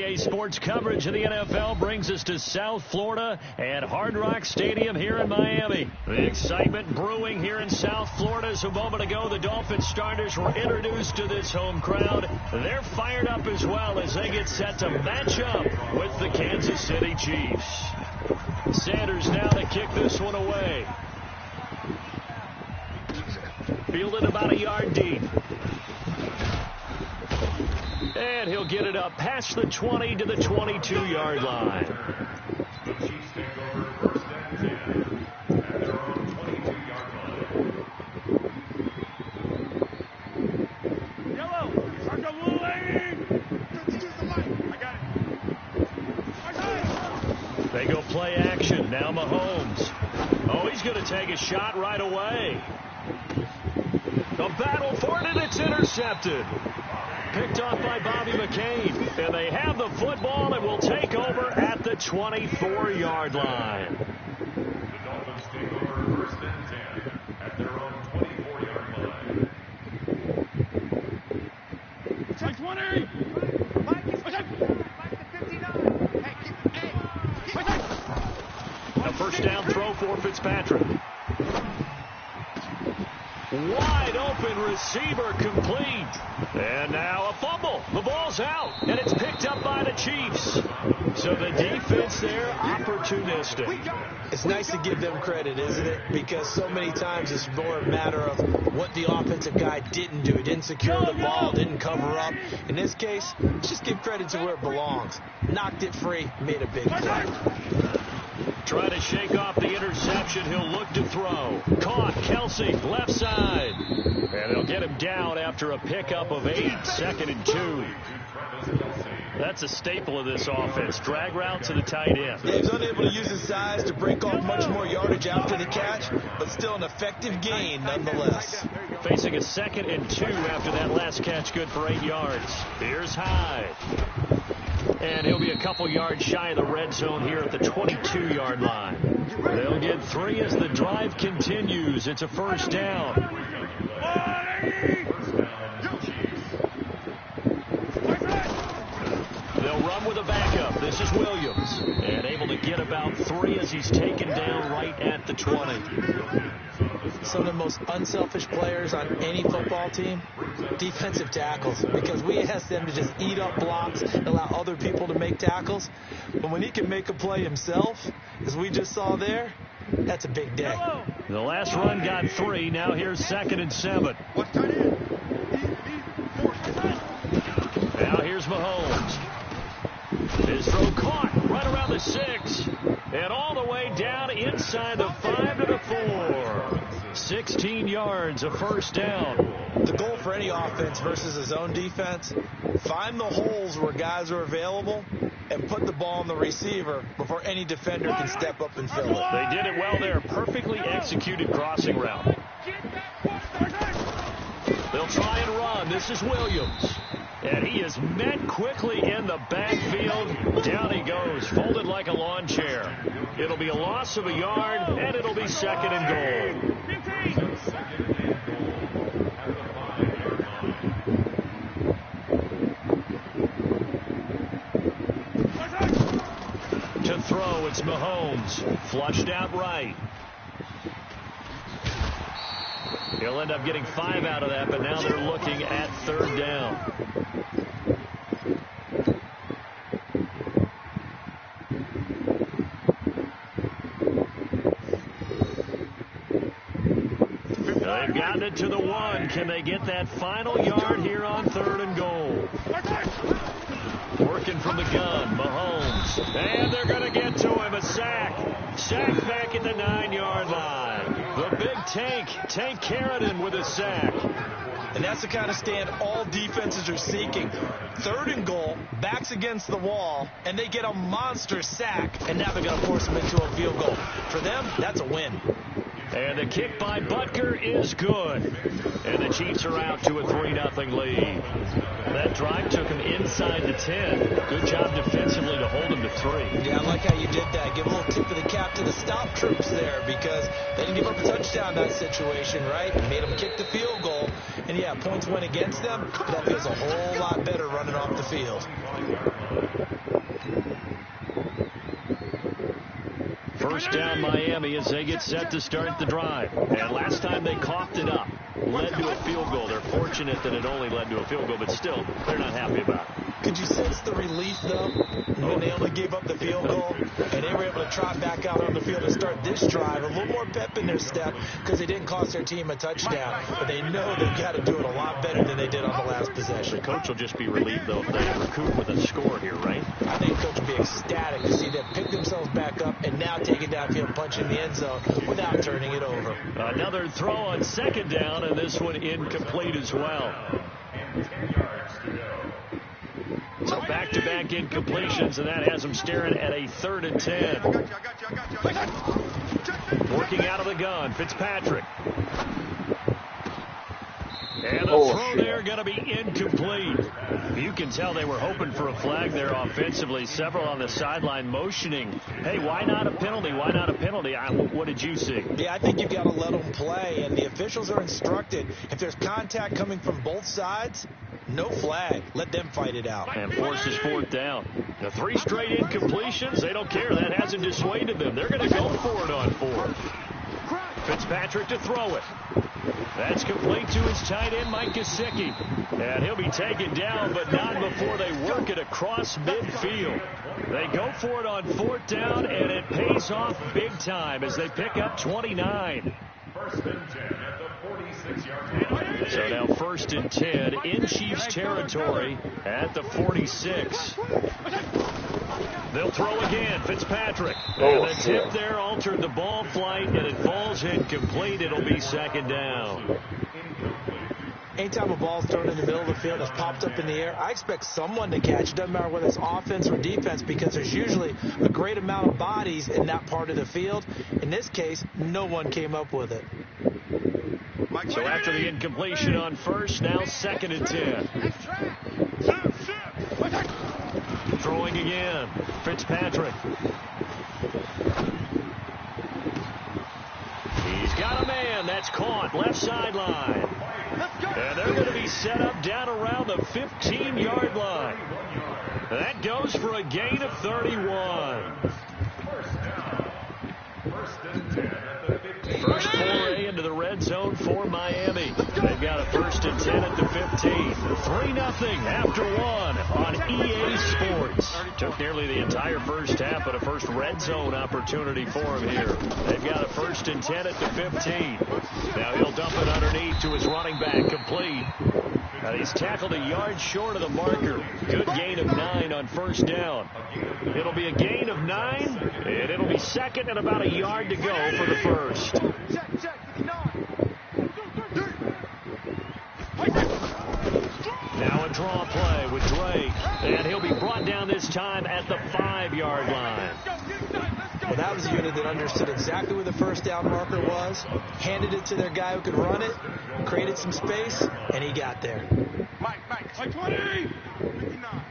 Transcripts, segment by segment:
NBA sports coverage of the NFL brings us to South Florida at Hard Rock Stadium here in Miami. The excitement brewing here in South Florida as a moment ago the Dolphins starters were introduced to this home crowd. They're fired up as well as they get set to match up with the Kansas City Chiefs. Sanders now to kick this one away. Fielded about a yard deep. And he'll get it up past the 20 to the 22-yard line. The Chiefs take over first and 10 at their own 22-yard line. Yellow, Sergeant Woolley. I got it. They go play action. Now Mahomes. Oh, he's going to take a shot right away. The battle for it, and it's intercepted. Picked off by Bobby McCain. And they have the football and will take over at the 24-yard line. The Dolphins take over first and 10 at their own 24-yard line. Check 20. A first down throw for Fitzpatrick. Wide open receiver complete. And now a fumble. The ball's out. And it's picked up by the Chiefs. So the defense there, opportunistic. It's nice to give them credit, isn't it? Because so many times it's more a matter of what the offensive guy didn't do. He didn't secure the ball, didn't cover up. In this case, let's just give credit to where it belongs. Knocked it free, made a big play. Try to shake off the interception. He'll look to throw. Caught. Kelsey, left side. And they'll get him down after a pickup of 8, 2nd and 2. That's a staple of this offense. Drag route to the tight end. Yeah, he's unable to use his size to break off much more yardage after the catch, but still an effective gain nonetheless. Facing a 2nd and 2 after that last catch, good for 8 yards. Here's Hyde. And he'll be a couple yards shy of the red zone here at the 22-yard line. They'll get 3 as the drive continues. It's a first down. They'll run with a backup. This is Williams. And able to get about 3 as he's taken down right at the 20. Some of the most unselfish players on any football team, defensive tackles, because we ask them to just eat up blocks and allow other people to make tackles. But when he can make a play himself, as we just saw there, that's a big day. The last run got 3. Now here's 2nd and 7. Now here's Mahomes. His throw caught right around the 6. And all the way down inside the 5 to the 4. 16 yards, a first down. The goal for any offense versus a zone defense, find the holes where guys are available and put the ball on the receiver before any defender can step up and fill it. They did it well there. Perfectly executed crossing route. They'll try and run. This is Williams. And he is met quickly in the backfield. Down he goes, folded like a lawn chair. It'll be a loss of a yard, and it'll be 2nd and goal. To throw, it's Mahomes. Flushed out right. He'll end up getting 5 out of that, but now they're looking at 3rd down. They've gotten it to the 1. Can they get that final yard here on 3rd and goal? Working from the gun, Mahomes. And they're going to get to him. A sack. Sack back at the 9-yard line. The big Tank Carradine with a sack. And that's the kind of stand all defenses are seeking. 3rd and goal, backs against the wall, and they get a monster sack. And now they're going to force them into a field goal. For them, that's a win. And the kick by Butker is good. And the Chiefs are out to a 3-0 lead. That drive took him inside the 10. Good job defensively to hold him to 3. Yeah, I like how you did that. Give a little tip of the cap to the stop troops there because they didn't give up a touchdown in that situation, right? Made them kick the field goal. And, yeah, points went against them, but that feels a whole lot better running off the field. First down Miami as they get set to start the drive. And last time they coughed it up, led to a field goal. They're fortunate that it only led to a field goal, but still, they're not happy about it. Could you sense the relief, though, when they only gave up the field goal and they were able to trot back out on the field and start this drive? A little more pep in their step because they didn't cost their team a touchdown, but they know they've got to do it a lot better than they did on the last possession. The coach will just be relieved, though, if they recoup with a score here, right? I think coach will be ecstatic to see them pick themselves back up and now take it downfield, punch in the end zone without turning it over. Another throw on second down, and this one incomplete as well. And 10 yards to go. So back-to-back incompletions, and that has them staring at a 3rd and 10. Working out of the gun, Fitzpatrick. And the throw there going to be incomplete. You can tell they were hoping for a flag there offensively. Several on the sideline motioning, hey, why not a penalty? Why not a penalty? What did you see? Yeah, I think you've got to let them play, and the officials are instructed. If there's contact coming from both sides, no flag. Let them fight it out. And forces 4th down. The 3 straight incompletions, they don't care. That hasn't dissuaded them. They're going to go for it on 4th. Fitzpatrick to throw it. That's complete to his tight end, Mike Gesicki. And he'll be taken down, but not before they work it across midfield. They go for it on 4th down, and it pays off big time as they pick up 29. First and 10 at the 46-yard line. So now 1st and 10 in Chiefs territory at the 46. They'll throw again. Fitzpatrick. And the tip there altered the ball flight, and it falls incomplete. It'll be 2nd down. Anytime a ball's thrown in the middle of the field that's popped up in the air, I expect someone to catch. It doesn't matter whether it's offense or defense because there's usually a great amount of bodies in that part of the field. In this case, no one came up with it. So after the incompletion on 1st, now 2nd and 10. Throwing again. Fitzpatrick. He's got a man. That's caught. Left sideline. And they're going to be set up down around the 15-yard line. That goes for a gain of 31. First foray into the red zone for Miami. They've got a 1st and 10 at the 15. 3-0 after 1 on EA Sports. Took nearly the entire first half, but a first red zone opportunity for him here. They've got a 1st and 10 at the 15. Now he'll dump it underneath to his running back, complete. He's tackled a yard short of the marker. Good gain of 9 on 1st down. It'll be a gain of 9, and it'll be 2nd and about a yard to go for the 1st. Now a draw play with Drake, and he'll be brought down this time at the 5-yard line. Well, that was a unit that understood exactly where the 1st down marker was, handed it to their guy who could run it, created some space, and he got there. Mike, 20! 59.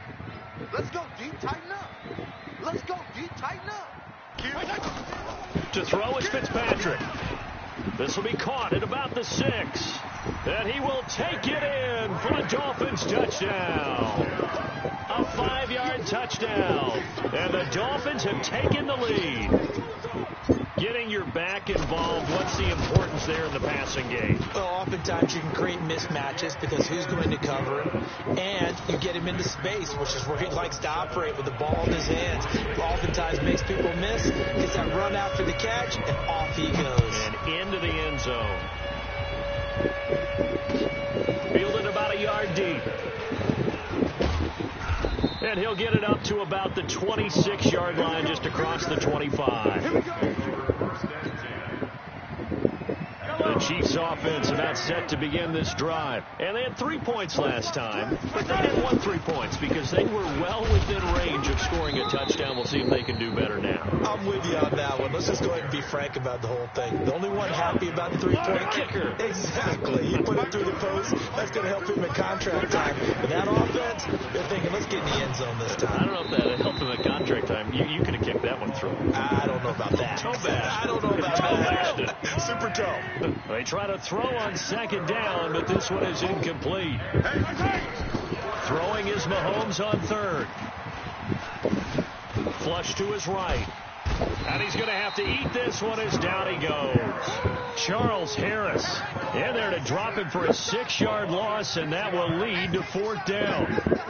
Let's go deep, tighten up. Let's go deep, tighten up. To throw is Fitzpatrick. This will be caught at about the 6. And he will take it in for a Dolphins touchdown. A 5-yard touchdown. And the Dolphins have taken the lead. Getting your back involved, what's the importance there in the passing game? Well, oftentimes you can create mismatches because who's going to cover him, and you get him into space, which is where he likes to operate with the ball in his hands. Oftentimes makes people miss, gets that run after the catch, and off he goes. And into the end zone. Fielded about a yard deep. And he'll get it up to about the 26-yard line, just across the 25. The Chiefs offense about set to begin this drive. And they had 3 points last time, but they had won 3 points because they were well within range of scoring a touchdown. We'll see if they can do better now. I'm with you on that one. Let's just go ahead and be frank about the whole thing. The only one happy about the three-point kicker. Exactly. He put it through the post. That's going to help him in contract time. But that offense, they're thinking, let's get in the end zone this time. I don't know if that helped him at contract time. You could have kicked that one through. I don't know about that. Toe bash. I don't know about that. Super toe. They try to throw on second down, but this one is incomplete. Throwing is Mahomes on third. Flush to his right. And he's going to have to eat this one as down he goes. Charles Harris in there to drop him for a 6-yard loss, and that will lead to 4th down.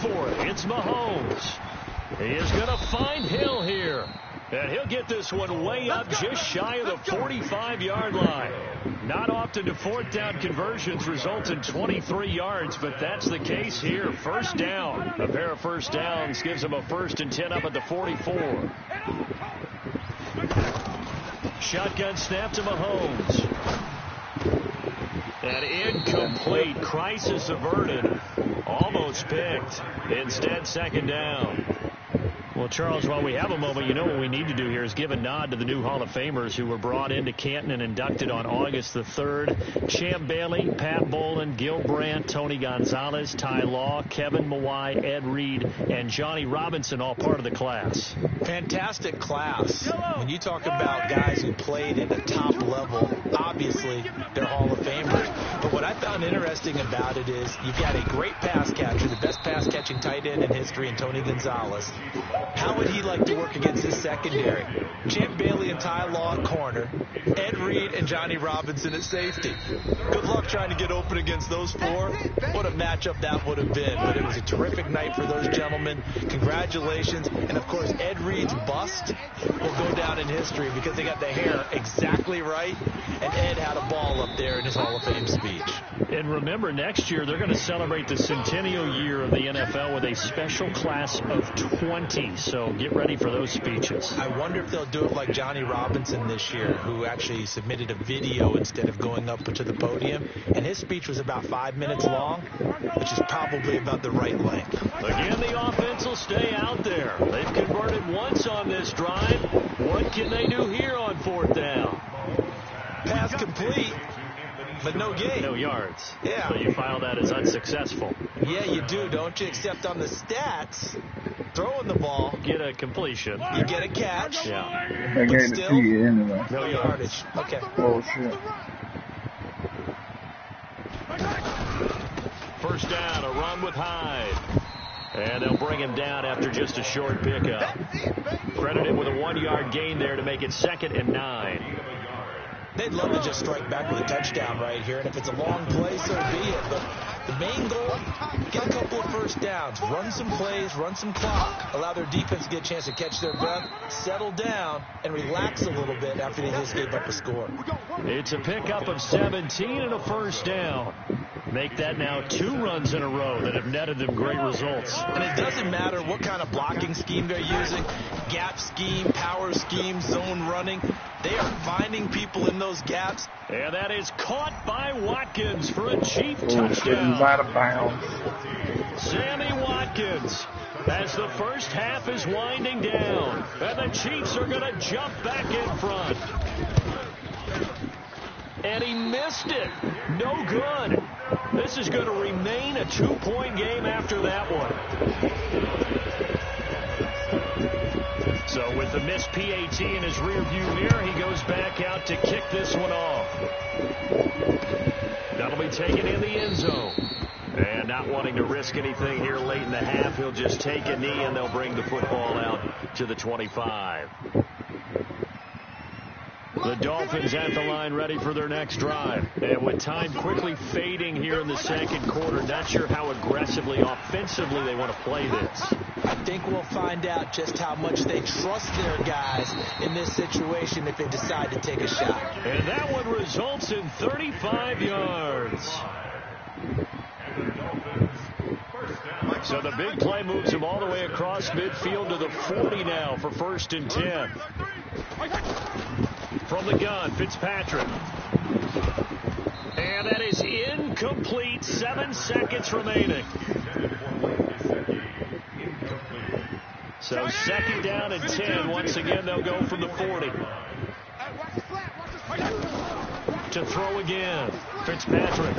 For it. It's Mahomes. He is going to find Hill here. And he'll get this one way up just shy of the 45-yard line. Not often do 4th down conversions result in 23 yards, but that's the case here. First down. A pair of first downs gives him a 1st and 10 up at the 44. Shotgun snap to Mahomes. And incomplete. Crisis averted. Almost picked. Instead, 2nd down. Well, Charles, while we have a moment, you know what we need to do here is give a nod to the new Hall of Famers who were brought into Canton and inducted on August the 3rd. Champ Bailey, Pat Bolin, Gil Brandt, Tony Gonzalez, Ty Law, Kevin Mawai, Ed Reed, and Johnny Robinson, all part of the class. Fantastic class. When you talk about guys who played at the top level, obviously they're Hall of Famers. But what I found interesting about it is you've got a great pass catcher, the best pass-catching tight end in history, in Tony Gonzalez. How would he like to work against his secondary? Champ Bailey and Ty Law at corner, Ed Reed and Johnny Robinson at safety. Good luck trying to get open against those 4. What a matchup that would have been. But it was a terrific night for those gentlemen. Congratulations. And, of course, Ed Reed's bust will go down in history because they got the hair exactly right. And Ed had a ball up there in his Hall of Fame speech. And remember, next year they're going to celebrate the centennial year of the NFL with a special class of 20. So get ready for those speeches. I wonder if they'll do it like Johnny Robinson this year, who actually submitted a video instead of going up to the podium. And his speech was about 5 minutes long, which is probably about the right length. Again, the offense will stay out there. They've converted once on this drive. What can they do here on 4th down? Pass complete, but no gain. No yards. Yeah. So you file that as unsuccessful. Yeah, you do, don't you? Except on the stats, throwing the ball. Get a completion. You get a catch. Yeah. They gave it to you anyway. No yardage. Okay. Oh, shit. First down, a run with Hyde. And they'll bring him down after just a short pickup. Credited with a 1-yard gain there to make it 2nd and 9. They'd love to just strike back with a touchdown right here. And if it's a long play, so be it. But the main goal, get a couple of first downs. Run some plays, run some clock. Allow their defense to get a chance to catch their breath, settle down, and relax a little bit after they just gave up a score. It's a pickup of 17 and a first down. Make that now 2 runs in a row that have netted them great results. And it doesn't matter what kind of blocking scheme they're using, gap scheme, power scheme, zone running. They are finding people in those gaps. And that is caught by Watkins for a Chief Touchdown. touchdown. Out of bounds. Sammy Watkins, as the first half is winding down. And the Chiefs are going to jump back in front. And he missed it. No good. This is going to remain a 2-point game after that one. So with the missed PAT in his rearview mirror, he goes back out to kick this one off. That'll be taken in the end zone. And not wanting to risk anything here late in the half, he'll just take a knee and they'll bring the football out to the 25. The Dolphins at the line ready for their next drive. And with time quickly fading here in the second quarter, not sure how aggressively, offensively they want to play this. I think we'll find out just how much they trust their guys in this situation if they decide to take a shot. And that one results in 35 yards. So the big play moves him all the way across midfield to the 40 now for 1st and 10. From the gun, Fitzpatrick. And that is incomplete. 7 seconds remaining. So 2nd down and 10. Once again, they'll go from the 40. To throw again. Fitzpatrick.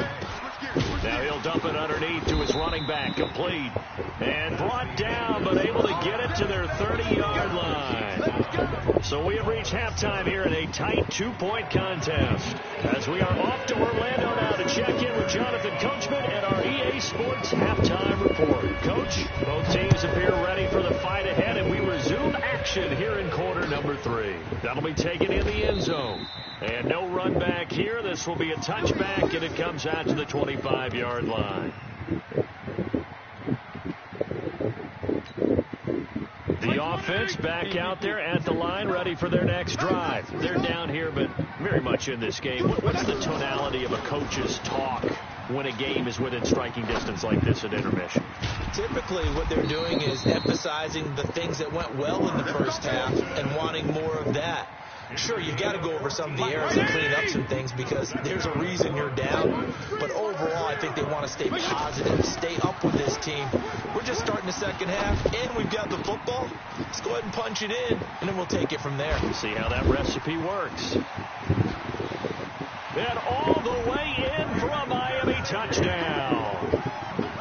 Now he'll dump it underneath to his running back. Complete. And brought down, but able to get it to their 30-yard line. So we have reached halftime here in a tight 2-point contest. As we are off to Orlando now to check in with Jonathan Coachman and our EA Sports halftime report. Coach, both teams appear ready for the fight ahead, and we resume action here in quarter number 3. That'll be taken in the end zone. And no run back here. This will be a touchback, and it comes out to the 25-yard line. The offense back out there at the line, ready for their next drive. They're down here, but very much in this game. What's the tonality of a coach's talk when a game is within striking distance like this at intermission? Typically, what they're doing is emphasizing the things that went well in the first half and wanting more of that. Sure, you've got to go over some of the errors and clean up some things because there's a reason you're down. But overall, I think they want to stay positive, stay up with this team. We're just starting the second half, and we've got the football. Let's go ahead and punch it in, and then we'll take it from there. See how that recipe works. And all the way in for a Miami touchdown.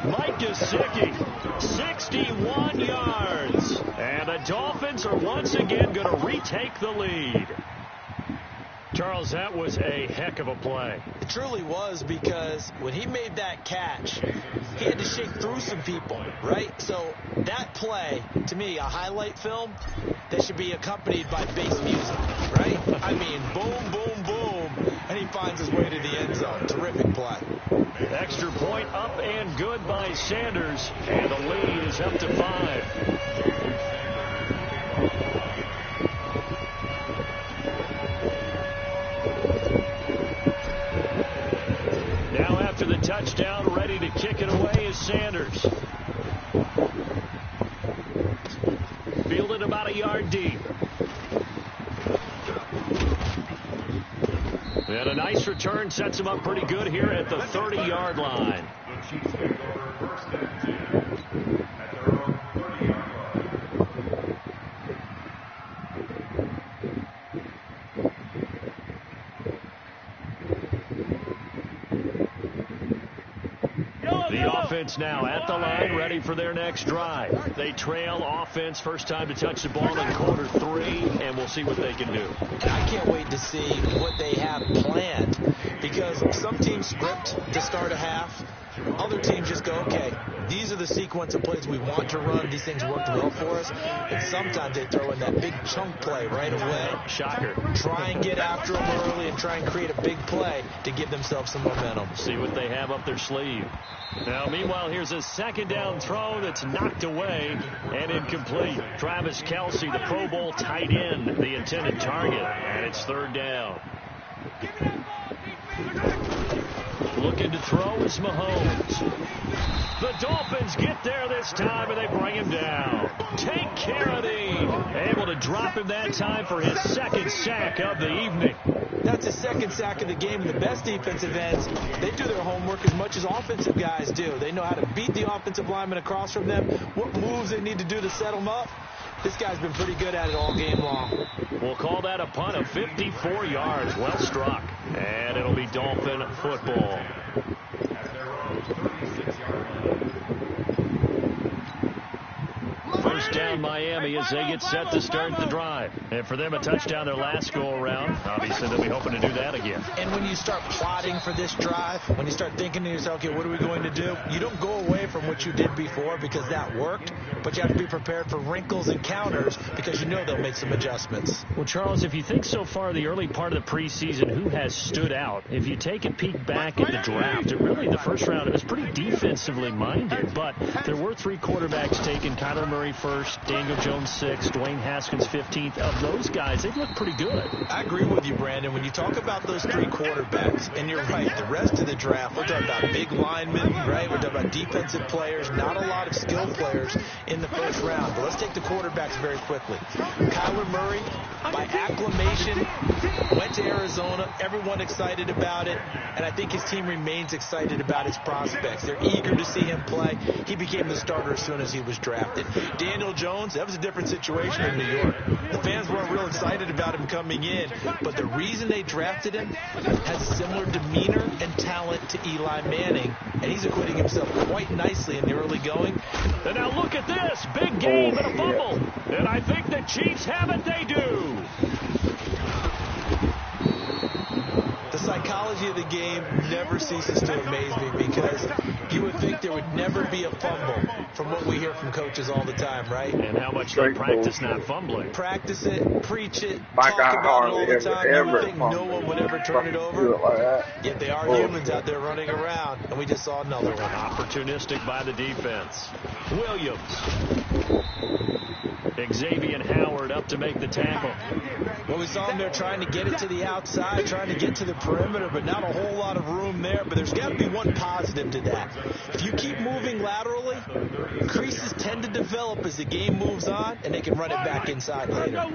Mike Gesicki, 61 yards. And the Dolphins are once again going to retake the lead. Charles, that was a heck of a play. It truly was, because when he made that catch, he had to shake through some people, right? So that play, to me, a highlight film that should be accompanied by bass music, right? I mean, boom, boom, boom, and he finds his way to the end zone. Terrific play. Extra point up and good by Sanders, and the lead is up to 5. Now after the touchdown, ready to kick it away is Sanders. Fielded about a yard deep. And a nice return sets him up pretty good here at the 30-yard line. The Chiefs take over 1st and 10 at their own 30-yard line. The offense now at the line, ready for their next drive. They trail offense, first time to touch the ball in quarter 3, and we'll see what they can do. And I can't wait to see what they have planned, because some teams script to start a half. Other teams just go, okay, these are the sequence of plays we want to run. These things worked well for us. And sometimes they throw in that big chunk play right away. Shocker. Try and get after them early and try and create a big play to give themselves some momentum. See what they have up their sleeve. Now, meanwhile, here's a 2nd down throw that's knocked away and incomplete. Travis Kelce, the Pro Bowl tight end, the intended target, and it's 3rd down. Looking to throw is Mahomes. The Dolphins get there this time, and they bring him down. Take care of able to drop him that time for his 2nd sack of the evening. That's his 2nd sack of the game. And the best defensive ends, they do their homework as much as offensive guys do. They know how to beat the offensive lineman across from them, what moves they need to do to set them up. This guy's been pretty good at it all game long. We'll call that a punt of 54 yards. Well struck. And it'll be Dolphin football. first down Miami as they get set to start the drive. And for them, a touchdown their last go-around. Obviously, they'll be hoping to do that again. And when you start plotting for this drive, when you start thinking to yourself, okay, what are we going to do? You don't go away from what you did before because that worked, but you have to be prepared for wrinkles and counters because you know they'll make some adjustments. Well, Charles, if you think so far the early part of the preseason, who has stood out? If you take a peek back at the draft, the first round, it was pretty defensively minded, but there were 3 quarterbacks taken. Kyler Murray first, Daniel Jones 6th, Dwayne Haskins 15th. Of those guys, they've looked pretty good. I agree with you, Brandon. When you talk about those 3 quarterbacks, and you're right, the rest of the draft, we're talking about big linemen, right? We're talking about defensive players, not a lot of skill players in the first round. But let's take the quarterbacks very quickly. Kyler Murray, by acclamation, went to Arizona. Everyone excited about it, and I think his team remains excited about his prospects. They're eager to see him play. He became the starter as soon as he was drafted. Daniel Jones, that was a different situation in New York. The fans weren't real excited about him coming in, but the reason they drafted him has a similar demeanor and talent to Eli Manning, and he's acquitting himself quite nicely in the early going. And now look at this. Big game and a fumble. And I think the Chiefs have it. They do. The psychology of the game never ceases to amaze me because you would think there would never be a fumble from what we hear from coaches all the time, right? And how much they practice not fumbling. Practice it, preach it, talk about it all the time. You would think no one would ever turn it over. Yet they are humans out there running around, and we just saw another one. Opportunistic by the defense. Williams. Xavier Howard up to make the tackle. Well, we saw him there trying to get it to the outside, trying to get to the perimeter, but not a whole lot of room there. But there's got to be one positive to that. If you keep moving laterally, creases tend to develop as the game moves on, and they can run it back inside later.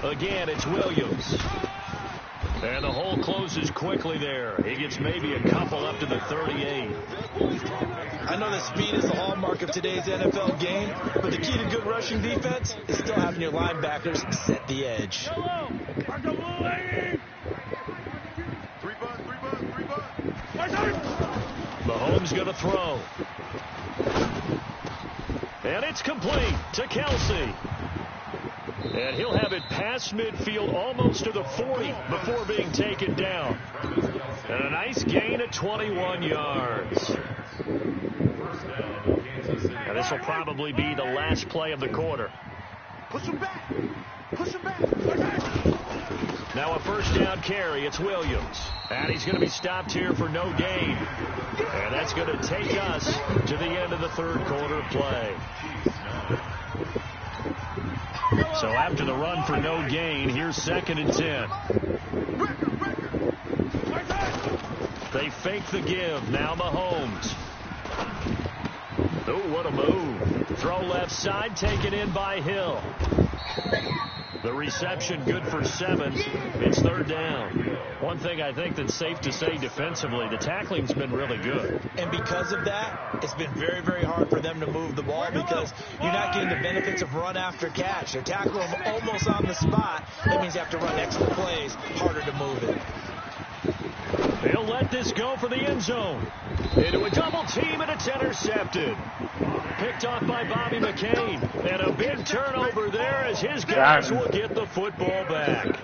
Again, it's Williams. And the hole closes quickly there. He gets maybe a couple up to the 38. I know that speed is the hallmark of today's NFL game, but the key to good rushing defense is still having your linebackers set the edge. Mahomes going to throw. And it's complete to Kelsey. And he'll have it past midfield almost to the 40 before being taken down. And a nice gain of 21 yards. And this will probably be the last play of the quarter. Push him back. Push him back. Now a first down carry. It's Williams. And he's going to be stopped here for no gain. And that's going to take us to the end of the third quarter play. So after the run for no gain, here's 2nd and 10. They fake the give. Now Mahomes. Oh, what a move. Throw left side, taken in by Hill. The reception good for 7. It's 3rd down. One thing I think that's safe to say defensively, the tackling's been really good. And because of that, it's been very, very hard for them to move the ball because you're not getting the benefits of run after catch. They're tackling them almost on the spot. That means you have to run extra plays, harder to move it. He'll let this go for the end zone. Into a double team, and it's intercepted. Picked off by Bobby McCain. And a big turnover there as his guys will get the football back.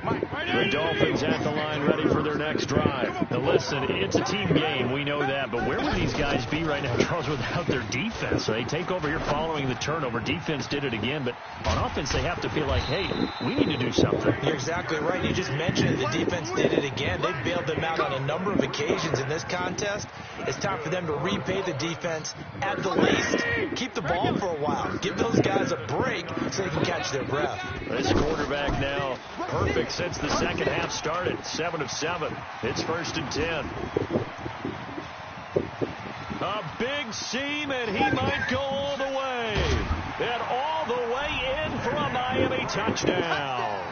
The Dolphins at the line ready for their next drive. Now listen, it's a team game. We know that. But where would these guys be right now, Charles, without their defense? So they take over here following the turnover. Defense did it again. But on offense, they have to feel like, hey, we need to do something. You're exactly right. You just mentioned the defense did it again. They bailed them out on a number of occasions in this contest. It's time for them to repay the defense at the least. Keep the ball for a while. Give those guys a break so they can catch their breath. This quarterback now perfect since the second half started. 7 of 7. It's 1st and 10. A big seam, and he might go all the way. And all the way in for a Miami touchdown.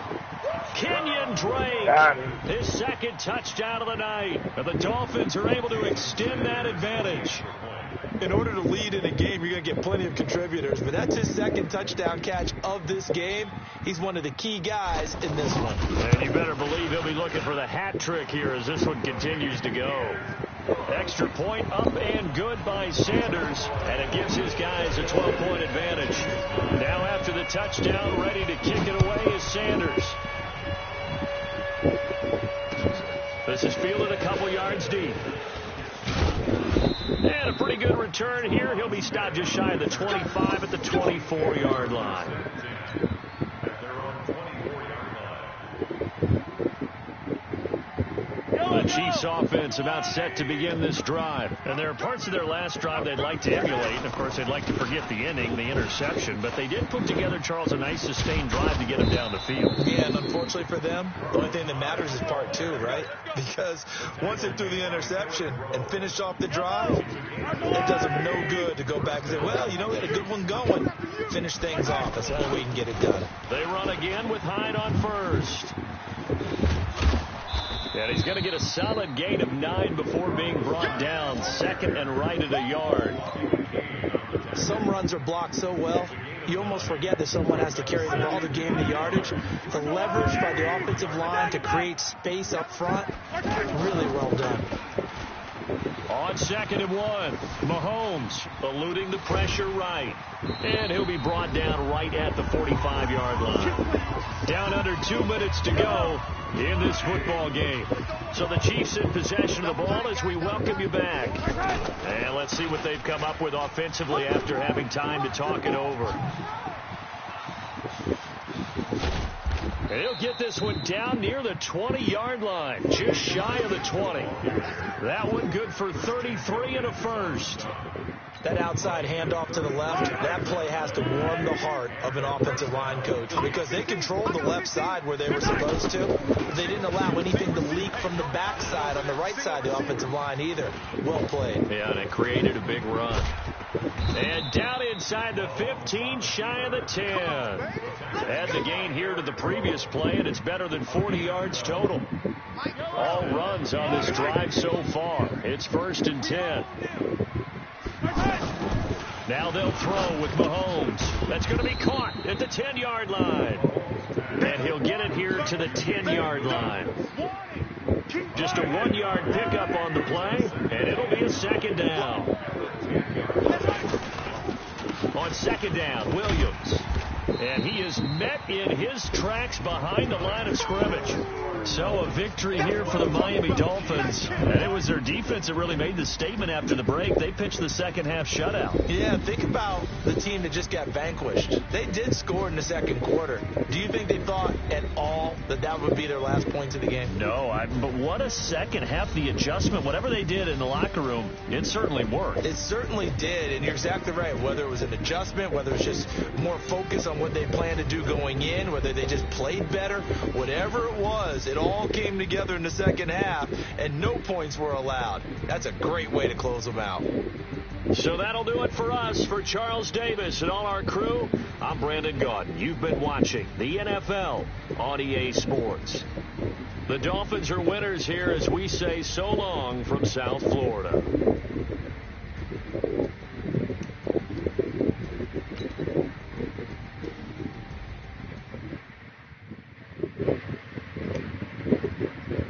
Kenyon Drake, Got him. his second touchdown of the night. And the Dolphins are able to extend that advantage. In order to lead in a game, you're going to get plenty of contributors, but that's his second touchdown catch of this game. He's one of the key guys in this one. And you better believe he'll be looking for the hat trick here as this one continues to go. Extra point up and good by Sanders, and it gives his guys a 12-point advantage. Now after the touchdown, ready to kick it away is Sanders. This is fielded a couple yards deep. And a pretty good return here. He'll be stopped just shy of the 25 at the 24-yard line. The Chiefs offense about set to begin this drive. And there are parts of their last drive they'd like to emulate. And, of course, they'd like to forget the inning, the interception. But they did put together, Charles, a nice sustained drive to get him down the field. Yeah, and unfortunately for them, the only thing that matters is part two, right? Because once they threw the interception and finished off the drive, it does them no good to go back and say, well, you know, we had a good one going. Finish things off. That's the only way you can get it done. They run again with Hyde on first. And he's going to get a solid gain of 9 before being brought down. Second and right at a yard. Some runs are blocked so well, you almost forget that someone has to carry the ball to gain the yardage. The leverage by the offensive line to create space up front, really well done. On 2nd and 1, Mahomes eluding the pressure right. And he'll be brought down right at the 45-yard line. Down under 2 minutes to go in this football game. So the Chiefs in possession of the ball as we welcome you back. And let's see what they've come up with offensively after having time to talk it over. And he'll get this one down near the 20-yard line, just shy of the 20. That one good for 33 and a first. That outside handoff to the left, that play has to warm the heart of an offensive line coach because they controlled the left side where they were supposed to. They didn't allow anything to leak from the backside on the right side of the offensive line either. Well played. Yeah, and it created a big run. And down inside the 15, shy of the 10. Add the gain here to the previous play, and it's better than 40 yards total. All runs on this drive so far. It's 1st and 10. Now they'll throw with Mahomes. That's going to be caught at the 10-yard line. And he'll get it here to the 10-yard line. Just a 1-yard pickup on the play, and it'll be a 2nd down. On 2nd down, Williams. And he is met in his tracks behind the line of scrimmage. So a victory here for the Miami Dolphins. And it was their defense that really made the statement after the break. They pitched the second half shutout. Yeah, think about the team that just got vanquished. They did score in the second quarter. Do you think they thought at all that that would be their last points of the game? No, but what a second half. The adjustment, whatever they did in the locker room, it certainly worked. It certainly did, and you're exactly right. Whether it was an adjustment, whether it's just more focus on what they planned to do going in, whether they just played better, whatever it was, it all came together in the second half, and no points were allowed. That's a great way to close them out. So that'll do it for us. For Charles Davis and all our crew, I'm Brandon Gaudin. You've been watching the NFL on EA Sports. The Dolphins are winners here as we say so long from South Florida.